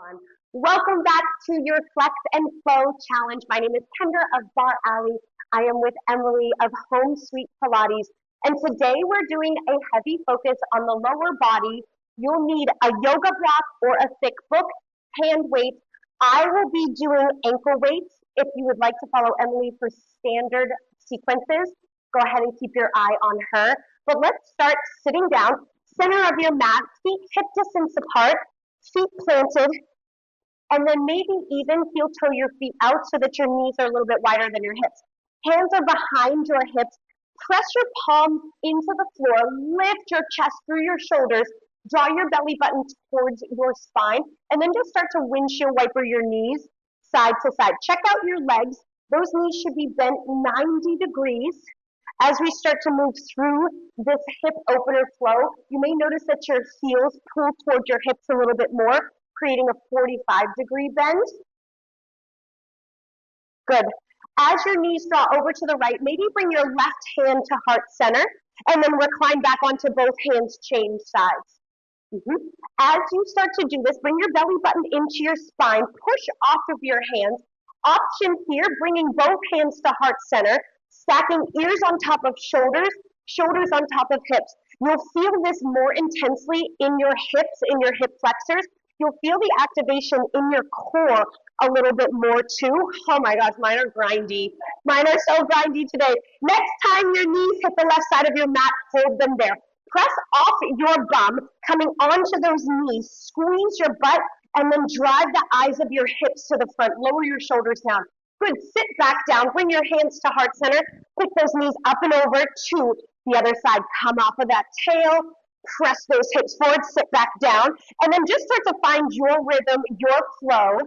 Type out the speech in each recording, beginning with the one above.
everyone. Welcome back to your Flex and Flow Challenge. My name is Kendra of Barre. I am with Emily of Home Sweet Pilates. And today we're doing a heavy focus on the lower body. You'll need a yoga block or a thick book, hand weights. I will be doing ankle weights. If you would like to follow Emily for standard sequences, go ahead and keep your eye on her. But let's start sitting down, center of your mat, feet hip distance apart, feet planted, and then maybe even heel toe your feet out so that your knees are a little bit wider than your hips. Hands are behind your hips. Press your palms into the floor. Lift your chest through your shoulders. Draw your belly button towards your spine. And then just start to windshield wiper your knees side to side. Check out your legs. Those knees should be bent 90 degrees. As we start to move through this hip opener flow, you may notice that your heels pull towards your hips a little bit more, creating a 45-degree bend. Good. As your knees draw over to the right, maybe bring your left hand to heart center, and then recline back onto both hands, change sides. As you start to do this, bring your belly button into your spine, push off of your hands. Option here, bringing both hands to heart center, stacking ears on top of shoulders, shoulders on top of hips. You'll feel this more intensely in your hips, in your hip flexors. You'll feel the activation in your core a little bit more too. Oh my gosh, mine are grindy. Mine are so grindy today. Next time your knees hit the left side of your mat, hold them there. Press off your bum, coming onto those knees. Squeeze your butt and then drive the eyes of your hips to the front. Lower your shoulders down. Good. Sit back down. Bring your hands to heart center. Pick those knees up and over to the other side. Come off of that tail. Press those hips forward. Sit back down. And then just start to find your rhythm, your flow.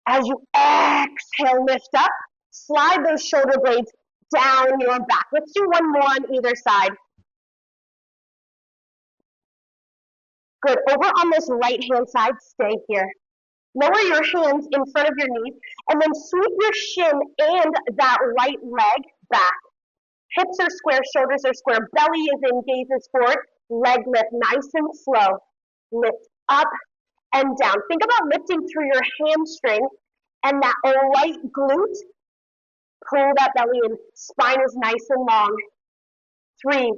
As you exhale, lift up. Slide those shoulder blades down your back. Let's do one more on either side. Good. Over on this right-hand side, stay here. Lower your hands in front of your knees, and then sweep your shin and that right leg back. Hips are square, shoulders are square, belly is in, gaze is forward, leg lift nice and slow. Lift up and down. Think about lifting through your hamstring and that right glute. Pull that belly in, spine is nice and long. 3,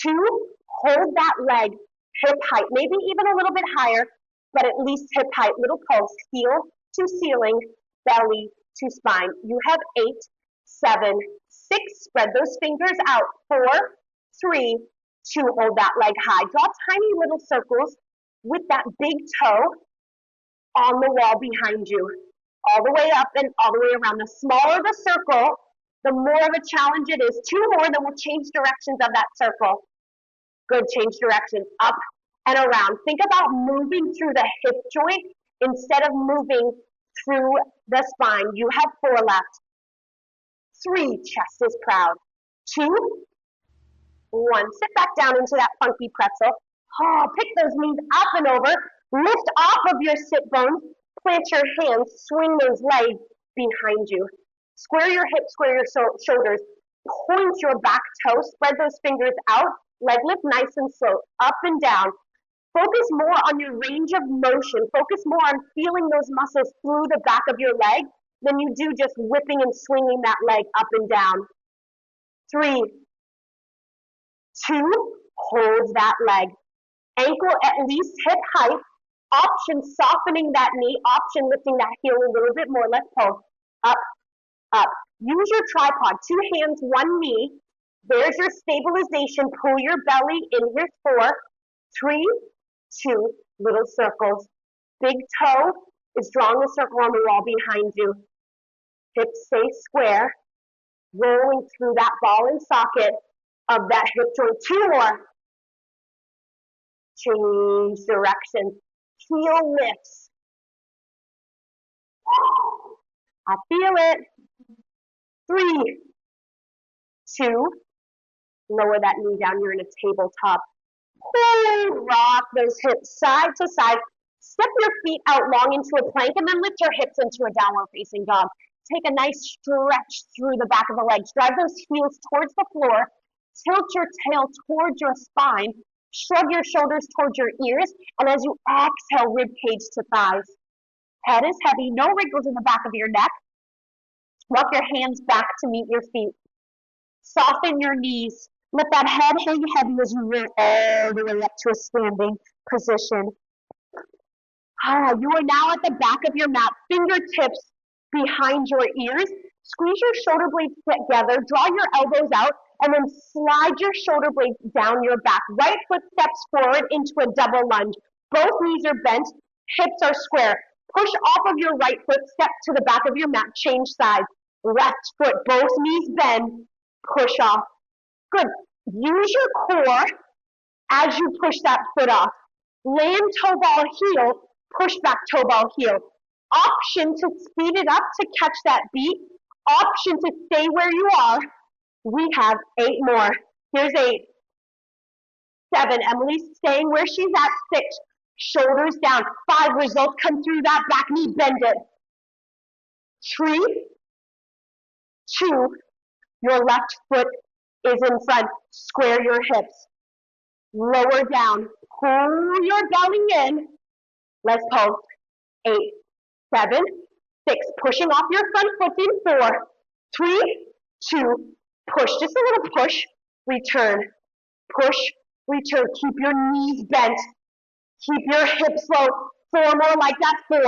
2, hold that leg hip height, maybe even a little bit higher, but at least hip height, little pulse, heel to ceiling, belly to spine. You have 8, 7, 6, spread those fingers out, 4, 3, 2, hold that leg high. Draw tiny little circles with that big toe on the wall behind you, all the way up and all the way around. The smaller the circle, the more of a challenge it is. 2 more, then we'll change directions of that circle. Good, change directions, up and around. Think about moving through the hip joint instead of moving through the spine. You have 4 left. 3, chest is proud. 2, 1. Sit back down into that funky pretzel. Oh, pick those knees up and over. Lift off of your sit bones. Plant your hands. Swing those legs behind you. Square your hips, square your shoulders. Point your back toe. Spread those fingers out. Leg lift nice and slow. Up and down. Focus more on your range of motion. Focus more on feeling those muscles through the back of your leg than you do just whipping and swinging that leg up and down. 3, 2, hold that leg. Ankle at least hip height. Option softening that knee. Option lifting that heel a little bit more. Let's pull. Up, up. Use your tripod. 2 hands, 1 knee. There's your stabilization. Pull your belly in here. 4, 3, 2, little circles. Big toe is drawing a circle on the wall behind you. Hips stay square. Rolling through that ball and socket of that hip joint. 2 more. Change direction. Heel lifts. I feel it. 3, 2, lower that knee down. You're in a tabletop. Pull, rock those hips side to side. Step your feet out long into a plank and then lift your hips into a downward facing dog. Take a nice stretch through the back of the legs. Drive those heels towards the floor. Tilt your tail towards your spine. Shrug your shoulders towards your ears, and as you exhale, rib cage to thighs. Head is heavy, no wrinkles in the back of your neck. Walk your hands back to meet your feet. Soften your knees. Let that head hang heavy as you roll all the way up to a standing position. You are now at the back of your mat, fingertips behind your ears. Squeeze your shoulder blades together, draw your elbows out, and then slide your shoulder blades down your back. Right foot steps forward into a double lunge. Both knees are bent, hips are square. Push off of your right foot, step to the back of your mat, change sides. Left foot, both knees bend, push off. Good. Use your core as you push that foot off. Land toe ball heel, push back toe ball heel. Option to speed it up to catch that beat. Option to stay where you are. We have 8 more. Here's 8. 7. Emily's staying where she's at. 6. Shoulders down. 5. Results come through that back knee. Bend it. 3. 2. Your left foot is in front. Square your hips. Lower down. Pull your belly in. Let's pose. 8, 7, 6. Pushing off your front foot in 4, 3, 2. Push. Just a little push. Return. Push. Return. Keep your knees bent. Keep your hips low. 4 more like that. 4,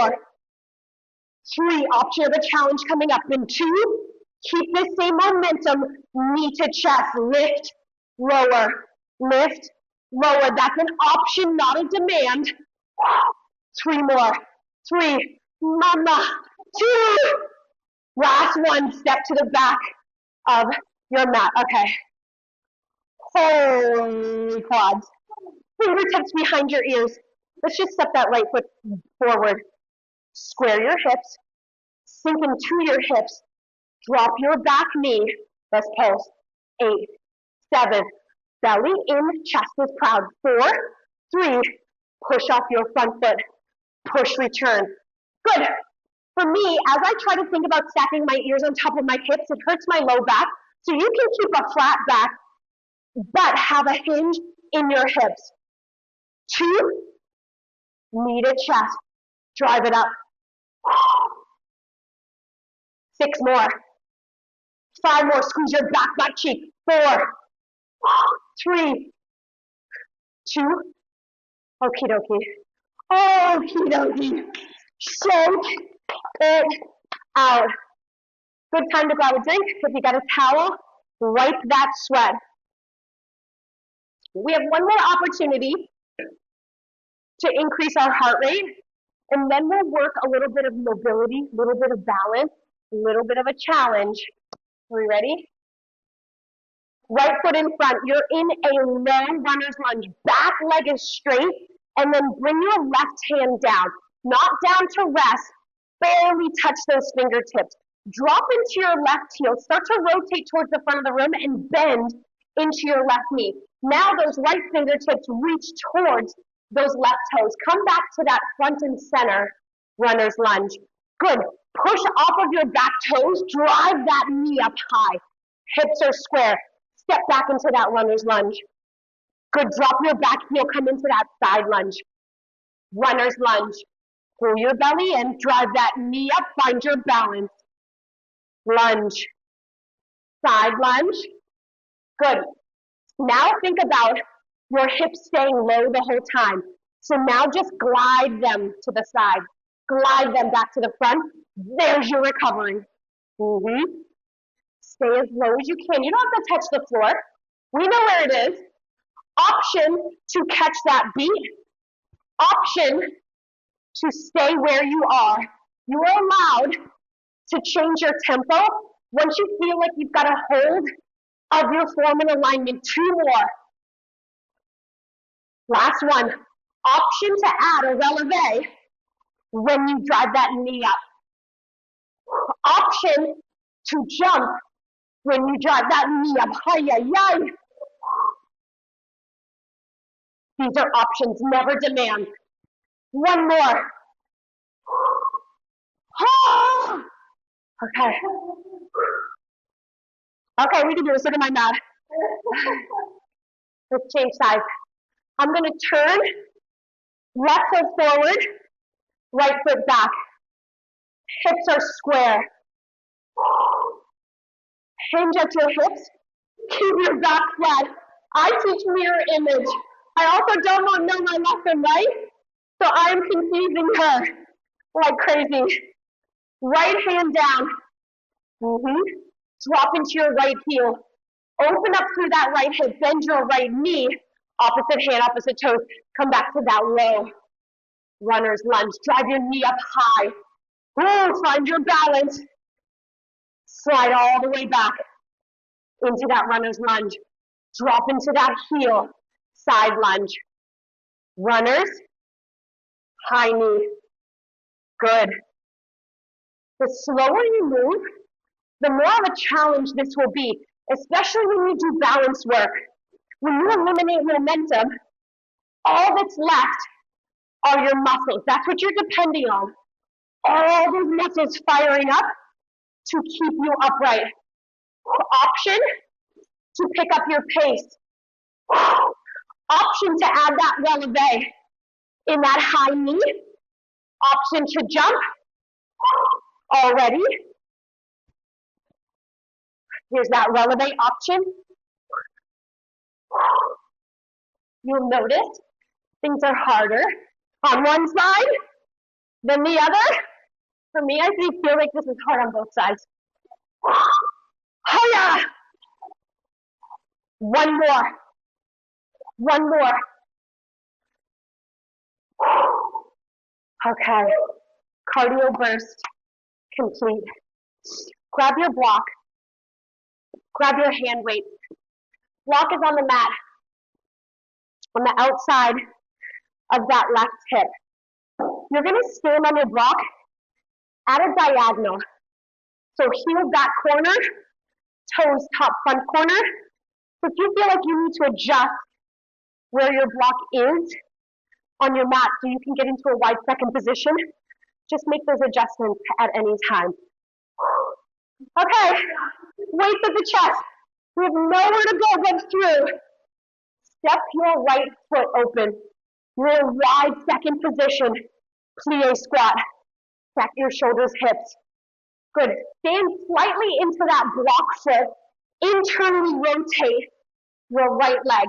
3. Option of a challenge coming up in 2. Keep the same momentum. Knee to chest. Lift. Lower. Lift. Lower. That's an option, not a demand. 3 more. 3. Mama. 2. Last one. Step to the back of your mat. Okay. Holy quads. Fingertips behind your ears. Let's just step that right foot forward. Square your hips. Sink into your hips. Drop your back knee. Let's pulse. 8, 7. Belly in, chest is proud. 4, 3. Push off your front foot. Push, return. Good. For me, as I try to think about stacking my ears on top of my hips, it hurts my low back. So you can keep a flat back, but have a hinge in your hips. 2, knee to chest. Drive it up. 6 more. 5 more. Squeeze your back butt cheek. 4, 3, 2. Okie dokie. Okie dokie. Shake it out. Good time to grab a drink. If you got a towel, wipe that sweat. We have one more opportunity to increase our heart rate, and then we'll work a little bit of mobility, a little bit of balance, a little bit of a challenge. Are we ready? Right foot in front. You're in a low runner's lunge. Back leg is straight, and then bring your left hand down. Not down to rest. Barely touch those fingertips. Drop into your left heel. Start to rotate towards the front of the room and bend into your left knee. Now those right fingertips reach towards those left toes. Come back to that front and center runner's lunge. Good. Push off of your back toes. Drive that knee up high. Hips are square. Step back into that runner's lunge. Good. Drop your back heel. Come into that side lunge. Runner's lunge. Pull your belly in. Drive that knee up. Find your balance. Lunge. Side lunge. Good. Now think about your hips staying low the whole time. So now just glide them to the side. Glide them back to the front. There's your recovery. Stay as low as you can. You don't have to touch the floor. We know where it is. Option to catch that beat. Option to stay where you are. You are allowed to change your tempo once you feel like you've got a hold of your form and alignment. 2 more. Last one. Option to add a releve when you drive that knee up. Option to jump when you drive that knee up. Hi-yi-yi. These are options, never demand. 1 more. Okay. Okay, we can do this. Look at my mat. Let's change sides. I'm gonna turn, left foot forward, right foot back. Hips are square. Hinge at your hips. Keep your back flat. I teach mirror image. I also don't know my left and right, so I'm confusing her like crazy. Right hand down. Drop into your right heel. Open up through that right hip. Bend your right knee. Opposite hand, opposite toes. Come back to that low runner's lunge. Drive your knee up high. Ooh, find your balance. Slide all the way back into that runner's lunge. Drop into that heel. Side lunge. Runners. High knee. Good. The slower you move, the more of a challenge this will be, especially when you do balance work. When you eliminate momentum, all that's left are your muscles. That's what you're depending on. All those muscles firing up to keep you upright. Option to pick up your pace. Option to add that releve in that high knee. Option to jump already. Here's that releve option. You'll notice things are harder on one side than the other. For me, I feel like this is hard on both sides. Hiya! One more. One more. Okay. Cardio burst complete. Grab your block. Grab your hand weights. Block is on the mat, on the outside of that left hip. You're going to stand on your block at a diagonal. So heel back corner, toes top front corner. So if you feel like you need to adjust where your block is on your mat so you can get into a wide second position, just make those adjustments at any time. Okay, weights at the chest. We have nowhere to go but through. Step your right foot open. You're in a wide second position. Plie squat. Stack your shoulders, hips. Good. Stand slightly into that block foot. Internally rotate your right leg.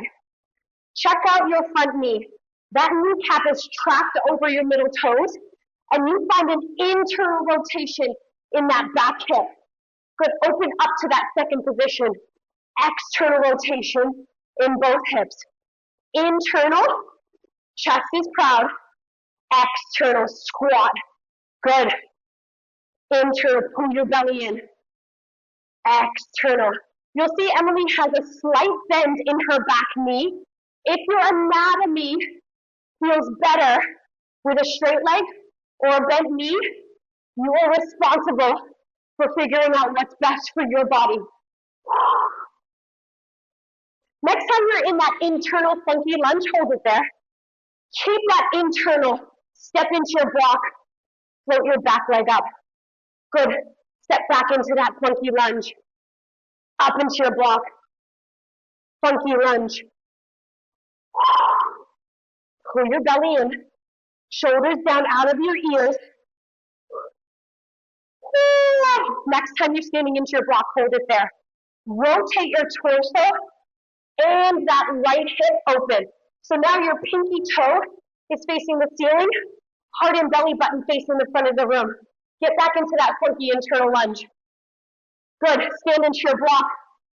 Check out your front knee. That kneecap is trapped over your middle toes, and you find an internal rotation in that back hip. Good. Open up to that second position. External rotation in both hips. Internal, chest is proud. External squat. Good. Internal, pull your belly in. External. You'll see Emily has a slight bend in her back knee. If your anatomy feels better with a straight leg or a bent knee, you are responsible for figuring out what's best for your body. Next time you're in that internal funky lunge, hold it there. Keep that internal. Step into your block. Float your back leg up. Good. Step back into that funky lunge. Up into your block. Funky lunge. Pull your belly in. Shoulders down out of your ears. Next time you're standing into your block, hold it there. Rotate your torso and that right hip open. So now your pinky toe is facing the ceiling, heart and belly button facing the front of the room. Get back into that funky internal lunge. Good. Stand into your block.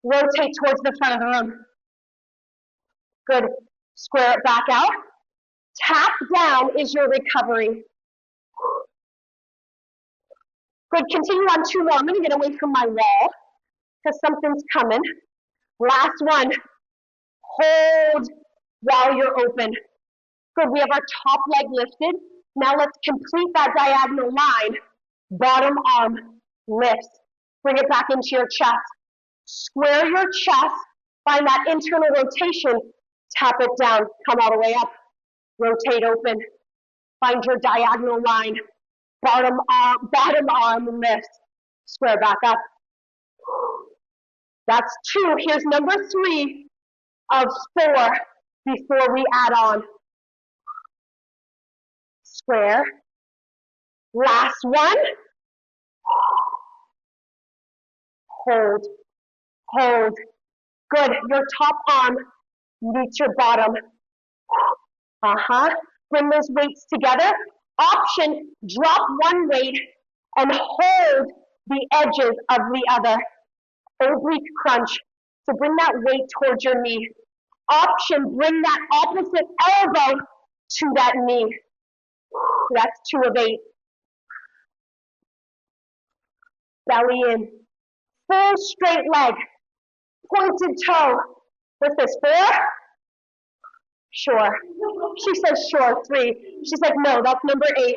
Rotate towards the front of the room. Good. Square it back out. Tap down is your recovery. Good. Continue on 2 more. I'm going to get away from my wall because something's coming. Last one. Hold while you're open. Good. We have our top leg lifted. Now let's complete that diagonal line. Bottom arm lifts. Bring it back into your chest. Square your chest. Find that internal rotation. Tap it down. Come all the way up. Rotate open. Find your diagonal line. Bottom arm lifts. Square back up. That's 2. Here's number 3 of 4. before we add on. Square. Last one. Hold, hold. Good. Your top arm meets your bottom. Bring those weights together. Option, drop one weight and hold the edges of the other. Oblique crunch. So bring that weight towards your knee. Option, bring that opposite elbow to that knee. That's 2 of 8. Belly in. Full straight leg. Pointed toe. What's this, 4? Sure. She says sure, 3. She's like, no, that's number 8.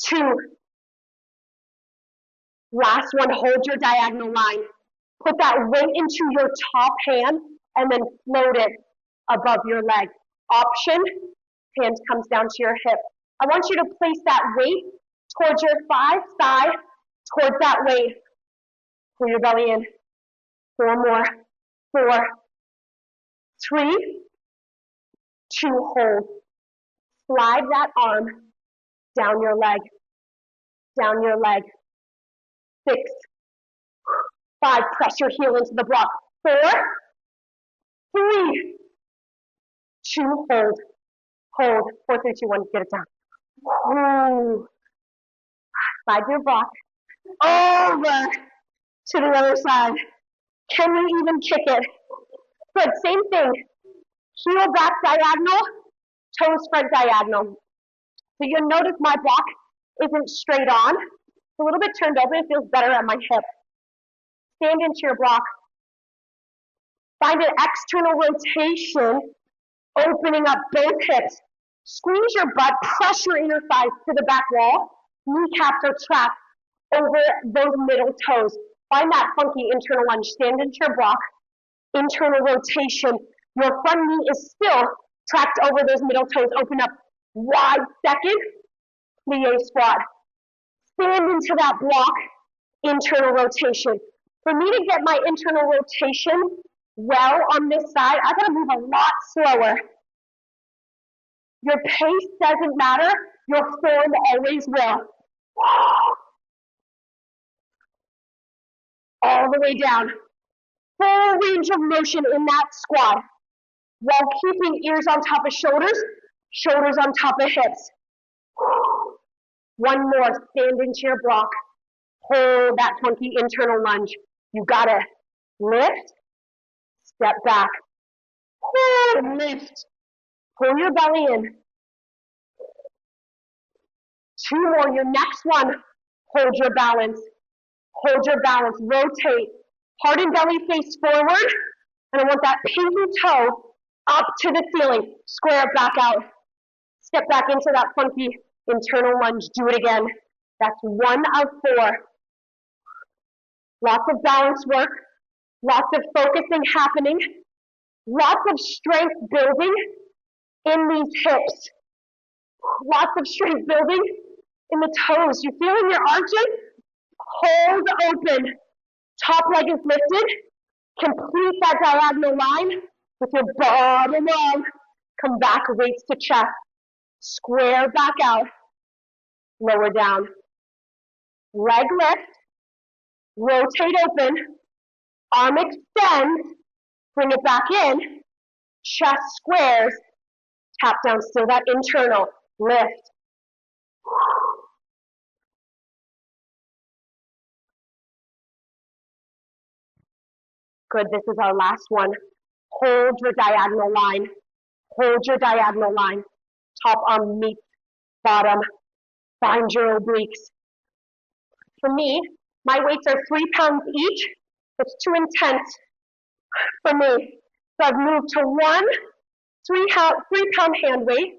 2. Last one, hold your diagonal line. Put that weight into your top hand and then float it above your leg. Option, hand comes down to your hip. I want you to place that weight towards your thigh, towards that weight. Pull your belly in. 4 more. 4, 3, 2, hold. Slide that arm down your leg. Down your leg. 6, 5, press your heel into the block. 4, 3, 2, hold. Hold. 4, 3, 2, 1, get it down. Ooh. Slide your block over to the other side. Can we even kick it? Good, same thing. Heel back diagonal, toes front diagonal. So you'll notice my block isn't straight on. It's a little bit turned over. It feels better at my hip. Stand into your block. Find an external rotation, opening up both hips. Squeeze your butt, press your inner thighs to the back wall. Kneecaps are trapped over those middle toes. Find that funky internal lunge. Stand into your block. Internal rotation. Your front knee is still tracked over those middle toes. Open up wide second. Plie squat. Stand into that block. Internal rotation. For me to get my internal rotation well on this side, I gotta move a lot slower. Your pace doesn't matter. Your form always will. All the way down. Full range of motion in that squat, while keeping ears on top of shoulders, shoulders on top of hips. 1 more, stand into your block. Hold that funky internal lunge. You gotta lift, step back, hold, lift. Pull your belly in. 2 more, your next one, hold your balance. Hold your balance, rotate. Heart and belly face forward, and I want that pinky toe up to the ceiling. Square it back out. Step back into that funky internal lunge. Do it again. That's 1 of 4. Lots of balance work, lots of focusing happening, lots of strength building in these hips. Lots of strength building in the toes. You feel in your arches? Hold open. Top leg is lifted. Complete that diagonal line with your bottom arm. Come back, weights to chest. Square back out. Lower down. Leg lift. Rotate open. Arm extends. Bring it back in. Chest squares. Tap down, still that internal. Lift. Good, this is our last one. Hold your diagonal line. Hold your diagonal line. Top arm meets bottom. Find your obliques. For me, my weights are 3 pounds each. It's too intense for me. So I've moved to 1 3-pound hand weight.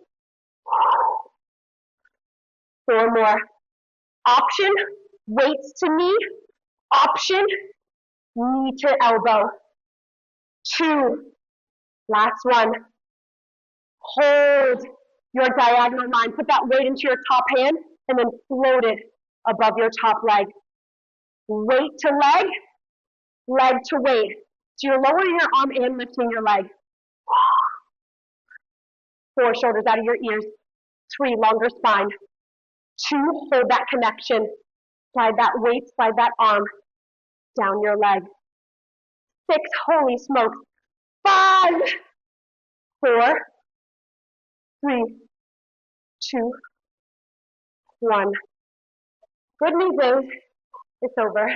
4 more. Option, weights to knee. Option, knee to elbow. 2. Last one. Hold your diagonal line. Put that weight into your top hand and then float it above your top leg. Weight to leg, leg to weight. So you're lowering your arm and lifting your leg. 4, shoulders out of your ears. 3, longer spine. 2, hold that connection. Slide that weight, slide that arm down your leg. 6, holy smokes. 5, 4, 3, 2, 1. Good news is, it's over.